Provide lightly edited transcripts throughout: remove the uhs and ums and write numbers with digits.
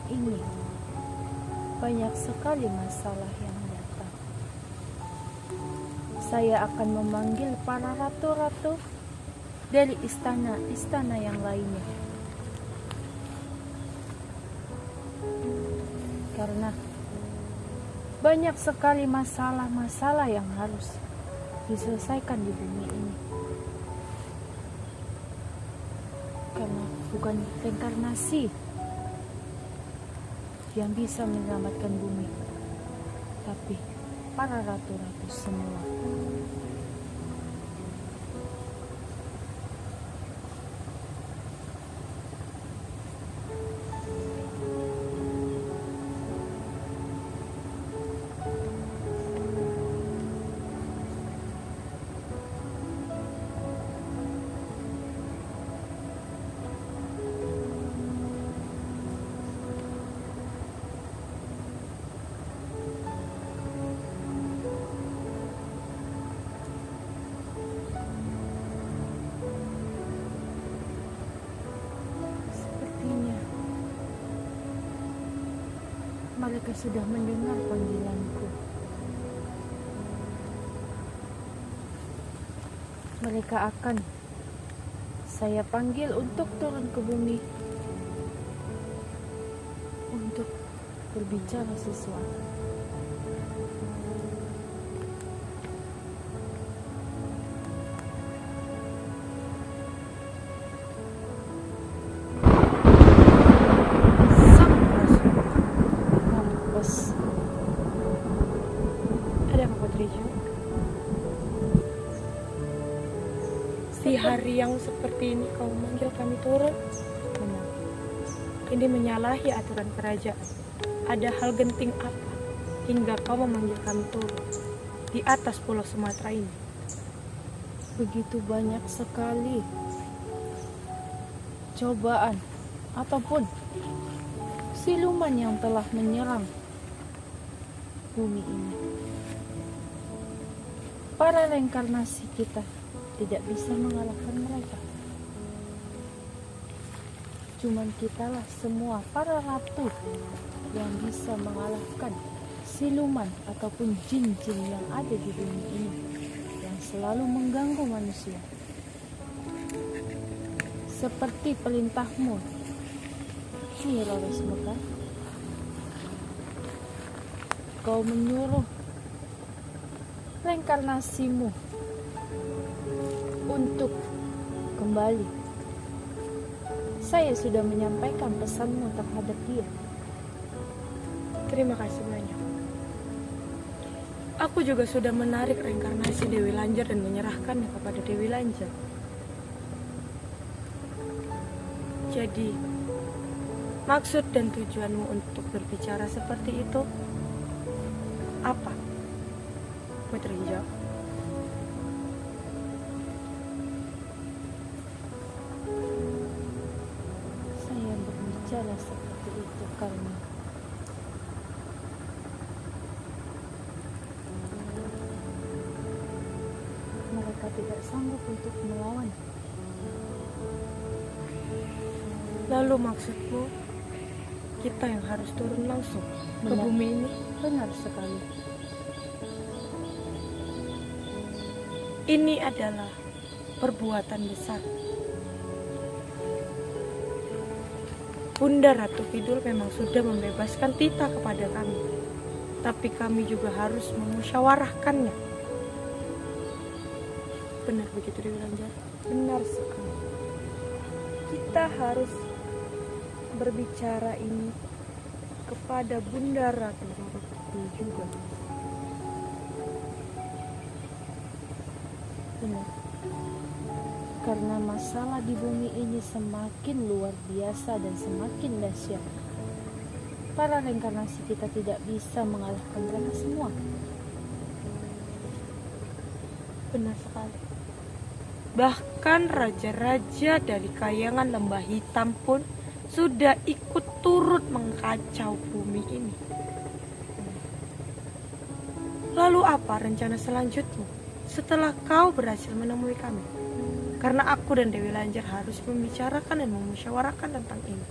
bumi ini banyak sekali masalah yang datang. Saya akan memanggil para ratu-ratu dari istana-istana yang lainnya. Karena banyak sekali masalah-masalah yang harus diselesaikan di bumi ini. Karena bukan reinkarnasi yang bisa menyelamatkan bumi, tapi para ratu-ratu semua. Mereka sudah mendengar panggilanku. Mereka akan saya panggil untuk turun ke bumi untuk berbicara sesuatu. Di hari yang seperti ini kau memanggil kami turun. Ini menyalahi aturan kerajaan. Ada hal genting apa hingga kau memanggil kami turun di atas pulau Sumatera ini? Begitu banyak sekali cobaan ataupun siluman yang telah menyerang bumi ini. Para reinkarnasi kita tidak bisa mengalahkan mereka. Cuman kitalah semua para ratu yang bisa mengalahkan siluman ataupun jin-jin yang ada di bumi ini yang selalu mengganggu manusia. Seperti perintahmu, Nyi Roro Sumedang, kau menyuruh reinkarnasimu untuk kembali. Saya sudah menyampaikan pesanmu terhadap dia. Terima kasih banyak. Aku juga sudah menarik reinkarnasi Dewi Lanjar dan menyerahkannya kepada Dewi Lanjar. Jadi, maksud dan tujuanmu untuk berbicara seperti itu apa, Putri Hijau? Saya berbicara seperti itu karena mereka tidak sanggup untuk melawan. Lalu maksudmu kita yang harus turun langsung ke Benar. bumi ini? Benar sekali. Ini adalah perbuatan besar. Bunda Ratu Kidul memang sudah membebaskan Tita kepada kami, tapi kami juga harus memusyawarahkannya. Benar begitu, Dewi Lanjar? Benar sekali. Kita harus berbicara ini kepada Bunda Ratu Roro Kidul juga. Benar. Karena masalah di bumi ini semakin luar biasa dan semakin dahsyat. Para reinkarnasi kita tidak bisa mengalahkan mereka semua. Benar sekali. Bahkan raja-raja dari kayangan Lembah Hitam pun sudah ikut turut mengkacau bumi ini. Lalu apa rencana selanjutmu setelah kau berhasil menemui kami? Karena aku dan Dewi Lanjar harus membicarakan dan memusyawarahkan tentang ini.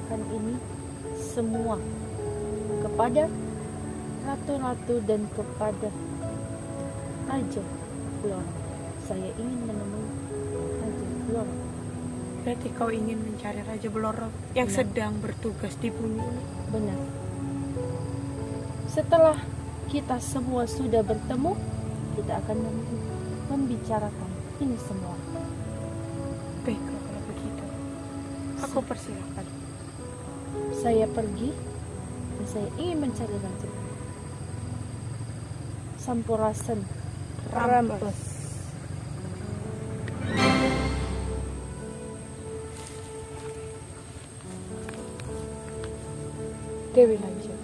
menceritakan ini semua kepada ratu-ratu dan kepada Raja Blora. Saya ingin menemui Raja Blora. Berarti kau ingin mencari Raja Blora yang Benar. sedang bertugas di bumi ini? Benar. Setelah kita semua sudah bertemu, kita akan membicarakan ini semua. Baiklah kalau begitu. Aku persilakan. Saya pergi dan saya ingin mencari Raja Sampurasun Rampes. Dewi Lanjut.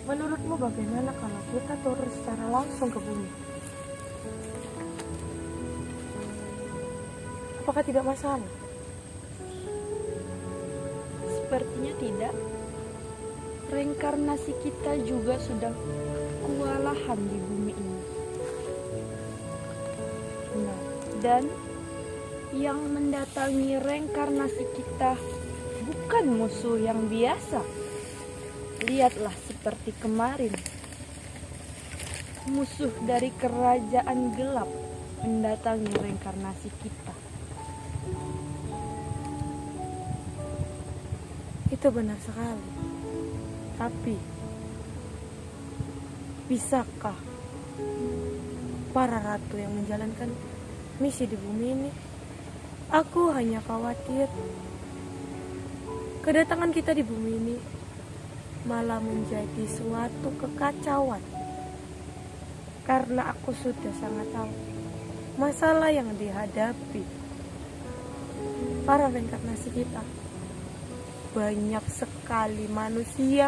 Menurutmu bagaimana kalau kita turun secara langsung ke bumi? Apakah tidak masalah? Sepertinya tidak. Reinkarnasi kita juga sudah kewalahan di bumi ini. Benar. Dan yang mendatangi reinkarnasi kita bukan musuh yang biasa. Lihatlah seperti kemarin. Musuh dari kerajaan gelap mendatangi reinkarnasi kita. Itu benar sekali. Tapi, bisakah para ratu yang menjalankan misi di bumi ini? Aku hanya khawatir kedatangan kita di bumi ini malah menjadi suatu kekacauan. Karena aku sudah sangat tahu masalah yang dihadapi para reinkarnasi kita. Banyak sekali manusia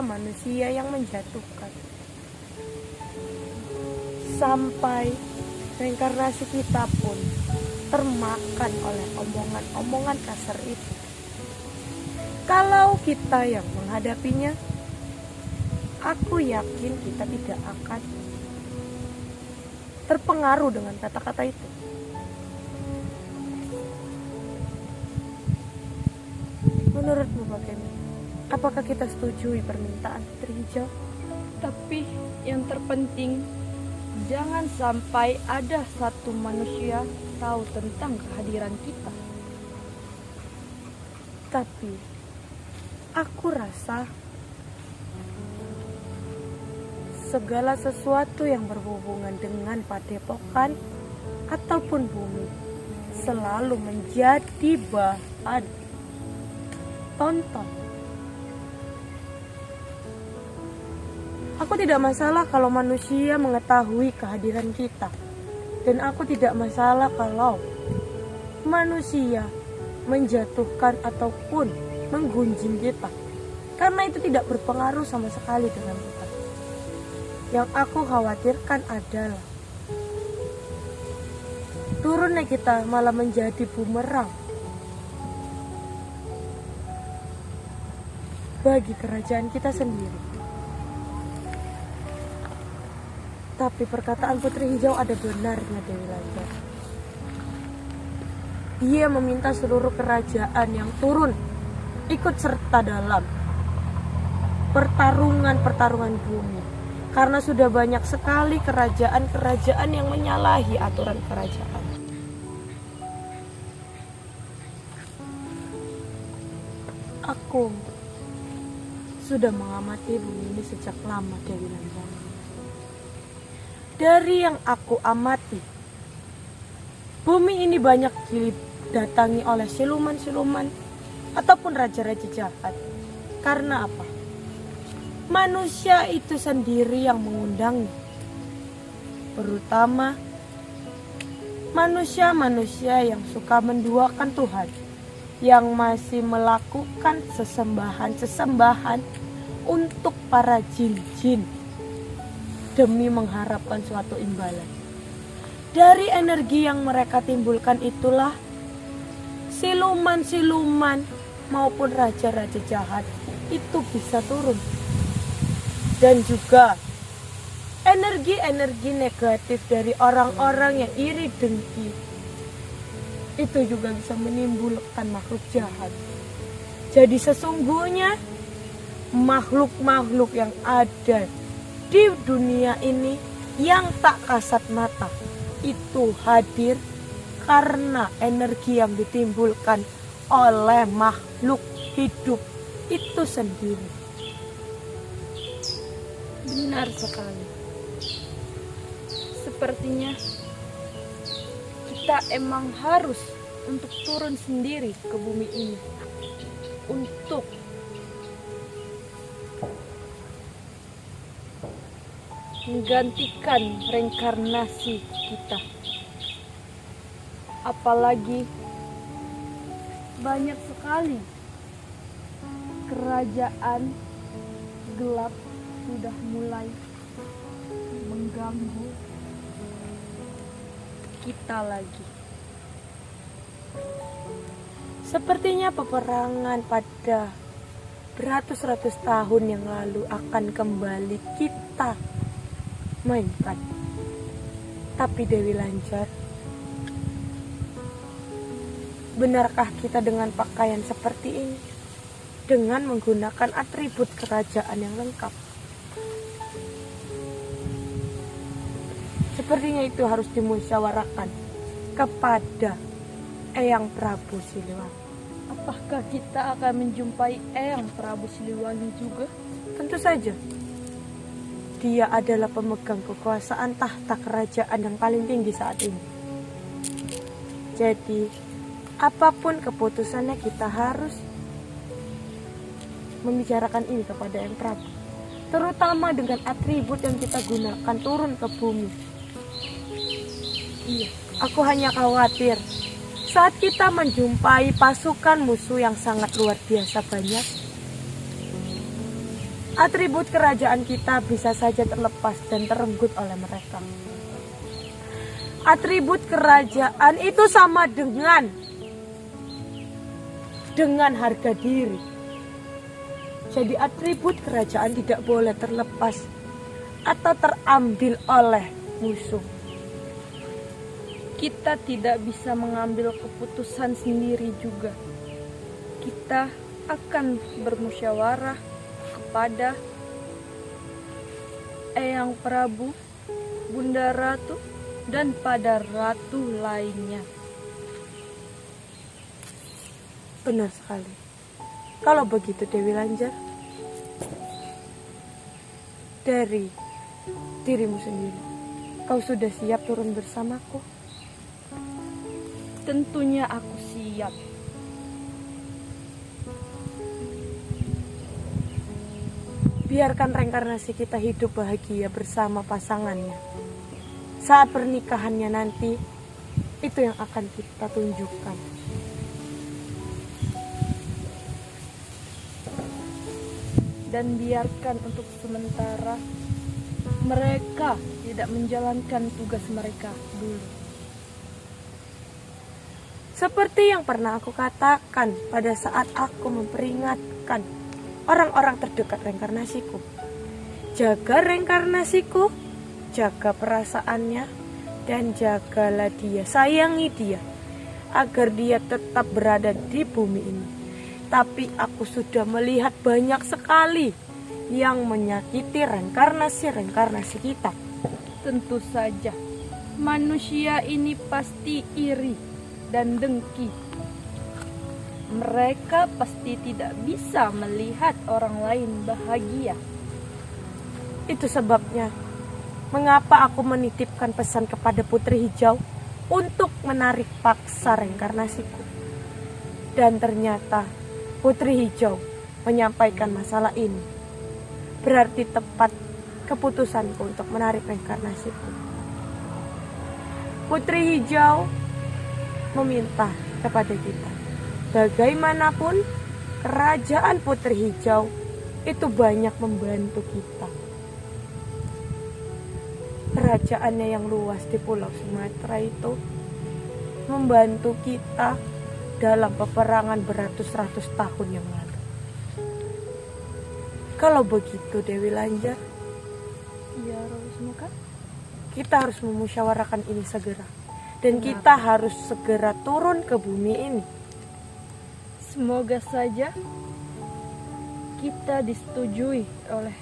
yang menjatuhkan. Sampai reinkarnasi kita pun termakan oleh omongan-omongan kasar itu. Kalau kita yang menghadapinya, aku yakin kita tidak akan terpengaruh dengan kata-kata itu. Menurutmu bagaimana? Apakah kita setujui permintaan Putri Hijau? Tapi yang terpenting, jangan sampai ada satu manusia tahu tentang kehadiran kita. Tapi aku rasa segala sesuatu yang berhubungan dengan padepokan ataupun bumi selalu menjadi bahan tonton. Aku tidak masalah kalau manusia mengetahui kehadiran kita. Dan aku tidak masalah kalau manusia menjatuhkan ataupun menggunjing kita. Karena itu tidak berpengaruh sama sekali dengan kita. Yang aku khawatirkan adalah turunnya kita malah menjadi bumerang bagi kerajaan kita sendiri. Tapi perkataan Putri Hijau ada benarnya, Dewi Lanjar. Dia meminta seluruh kerajaan yang turun ikut serta dalam pertarungan bumi. Karena sudah banyak sekali kerajaan-kerajaan yang menyalahi aturan kerajaan. Aku sudah mengamati bumi ini sejak lama, Dewi Lanjar. Dari yang aku amati, bumi ini banyak didatangi oleh siluman-siluman ataupun raja-raja jahat. Karena apa? Manusia itu sendiri yang mengundangnya. Terutama manusia-manusia yang suka menduakan Tuhan, yang masih melakukan sesembahan-sesembahan untuk para jin-jin demi mengharapkan suatu imbalan. Dari energi yang mereka timbulkan itulah siluman-siluman maupun raja-raja jahat itu bisa turun. Dan juga energi-energi negatif dari orang-orang yang iri dengki itu juga bisa menimbulkan makhluk jahat. Jadi sesungguhnya makhluk-makhluk yang ada di dunia ini yang tak kasat mata itu hadir karena energi yang ditimbulkan oleh makhluk hidup itu sendiri. Benar sekali. Sepertinya kita emang harus untuk turun sendiri ke bumi ini untuk menggantikan reinkarnasi kita. Apalagi banyak sekali kerajaan gelap sudah mulai mengganggu kita lagi. Sepertinya peperangan pada beratus-ratus tahun yang lalu akan kembali kita mainkan. Tapi Dewi Lanjar, benarkah kita dengan pakaian seperti ini, dengan menggunakan atribut kerajaan yang lengkap? Sepertinya itu harus dimusyawarahkan kepada Eyang Prabu Siliwangi. Apakah kita akan menjumpai Eyang Prabu Siliwangi juga? Tentu saja. Dia adalah pemegang kekuasaan tahta kerajaan yang paling tinggi saat ini. Jadi, apapun keputusannya kita harus membicarakan ini kepada Eyang Prabu. Terutama dengan atribut yang kita gunakan turun ke bumi. Iya, aku hanya khawatir saat kita menjumpai pasukan musuh yang sangat luar biasa banyak, atribut kerajaan kita bisa saja terlepas dan terenggut oleh mereka. Atribut kerajaan itu sama dengan harga diri. Jadi atribut kerajaan tidak boleh terlepas atau terambil oleh musuh. Kita tidak bisa mengambil keputusan sendiri juga. Kita akan bermusyawarah kepada Eyang Prabu, Bunda Ratu, dan pada ratu lainnya. Benar sekali. Kalau begitu Dewi Lanjar, dari dirimu sendiri, kau sudah siap turun bersamaku? Tentunya aku siap. Biarkan reinkarnasi kita hidup bahagia bersama pasangannya. Saat pernikahannya nanti, itu yang akan kita tunjukkan. Dan biarkan untuk sementara mereka tidak menjalankan tugas mereka dulu. Seperti yang pernah aku katakan pada saat aku memperingatkan orang-orang terdekat reinkarnasiku. Jaga reinkarnasiku, jaga perasaannya, dan jagalah dia, sayangi dia, agar dia tetap berada di bumi ini. Tapi aku sudah melihat banyak sekali yang menyakiti reinkarnasi kita. Tentu saja, manusia ini pasti iri dan dengki. Mereka pasti tidak bisa melihat orang lain bahagia. Itu sebabnya mengapa aku menitipkan pesan kepada Putri Hijau untuk menarik paksa reinkarnasiku. Dan ternyata Putri Hijau menyampaikan masalah ini. Berarti tepat keputusanku untuk menarik reinkarnasiku. Putri Hijau meminta kepada kita, bagaimanapun kerajaan Putri Hijau itu banyak membantu kita. Kerajaannya yang luas di Pulau Sumatera itu membantu kita dalam peperangan beratus-ratus tahun yang lalu. Kalau begitu Dewi Lanjar, Ya, Rosmuka, kita harus memusyawarahkan ini segera. Dan kita harus segera turun ke bumi ini. semoga saja kita disetujui oleh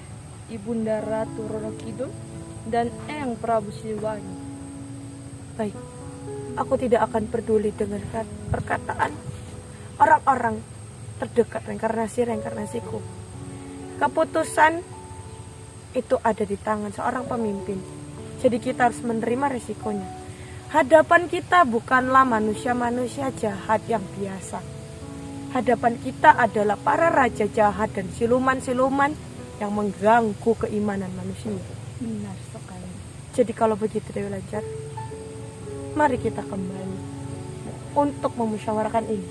Ibunda Ratu Roro Kidul dan Eyang Prabu Siliwangi. Baik, aku tidak akan peduli dengan perkataan orang-orang terdekat reinkarnasiku. Keputusan itu ada di tangan seorang pemimpin. Jadi kita harus menerima resikonya. Hadapan kita bukanlah manusia-manusia jahat yang biasa. Hadapan kita adalah para raja jahat dan siluman-siluman yang mengganggu keimanan manusia. Benar sekali. Jadi kalau begitu Dewi Lancar, mari kita kembali untuk memusyawarahkan ini.